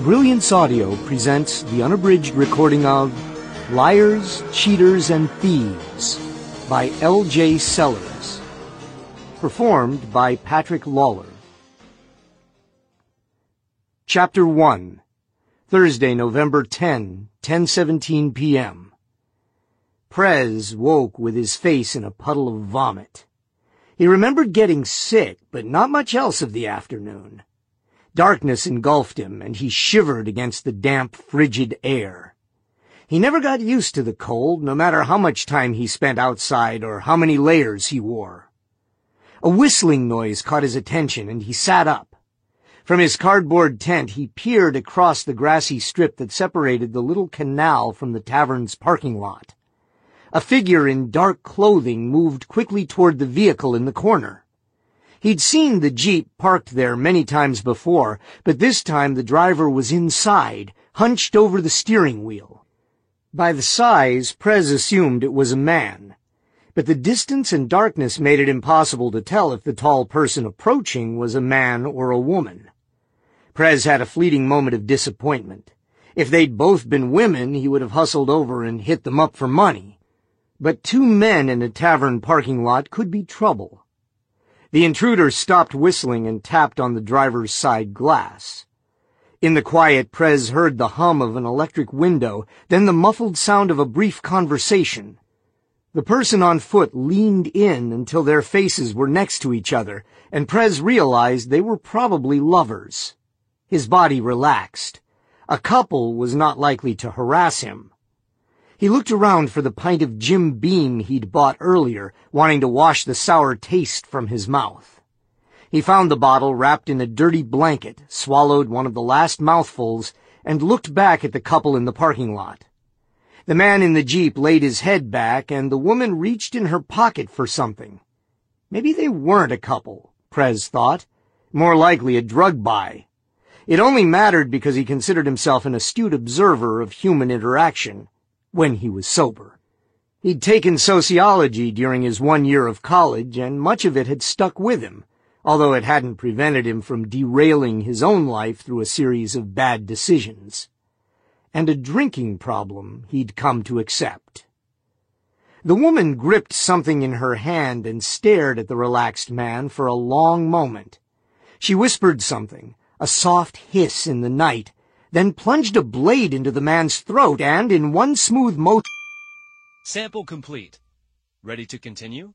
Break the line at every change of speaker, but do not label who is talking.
Brilliance Audio presents the unabridged recording of Liars, Cheaters, and Thieves by L.J. Sellers, performed by Patrick Lawler. Chapter 1, Thursday, November 10, 10:17 p.m. Prez woke with his face in a puddle of vomit. He remembered getting sick, but not much else of the afternoon. Darkness engulfed him, and he shivered against the damp, frigid air. He never got used to the cold, no matter how much time he spent outside or how many layers he wore. A whistling noise caught his attention, and he sat up. From his cardboard tent, he peered across the grassy strip that separated the little canal from the tavern's parking lot. A figure in dark clothing moved quickly toward the vehicle in the corner. He'd seen the Jeep parked there many times before, but this time the driver was inside, hunched over the steering wheel. By the size, Prez assumed it was a man, but the distance and darkness made it impossible to tell if the tall person approaching was a man or a woman. Prez had a fleeting moment of disappointment. If they'd both been women, he would have hustled over and hit them up for money. But two men in a tavern parking lot could be trouble. The intruder stopped whistling and tapped on the driver's side glass. In the quiet, Prez heard the hum of an electric window, then the muffled sound of a brief conversation. The person on foot leaned in until their faces were next to each other, and Prez realized they were probably lovers. His body relaxed. A couple was not likely to harass him. He looked around for the pint of Jim Beam he'd bought earlier, wanting to wash the sour taste from his mouth. He found the bottle wrapped in a dirty blanket, swallowed one of the last mouthfuls, and looked back at the couple in the parking lot. The man in the Jeep laid his head back, and the woman reached in her pocket for something. Maybe they weren't a couple, Prez thought. More likely a drug buy. It only mattered because he considered himself an astute observer of human interaction. When he was sober. He'd taken sociology during his 1 year of college, and much of it had stuck with him, although it hadn't prevented him from derailing his own life through a series of bad decisions. And a drinking problem he'd come to accept. The woman gripped something in her hand and stared at the relaxed man for a long moment. She whispered something, a soft hiss in the night, then plunged a blade into the man's throat and, in one smooth motion...
Sample complete. Ready to continue?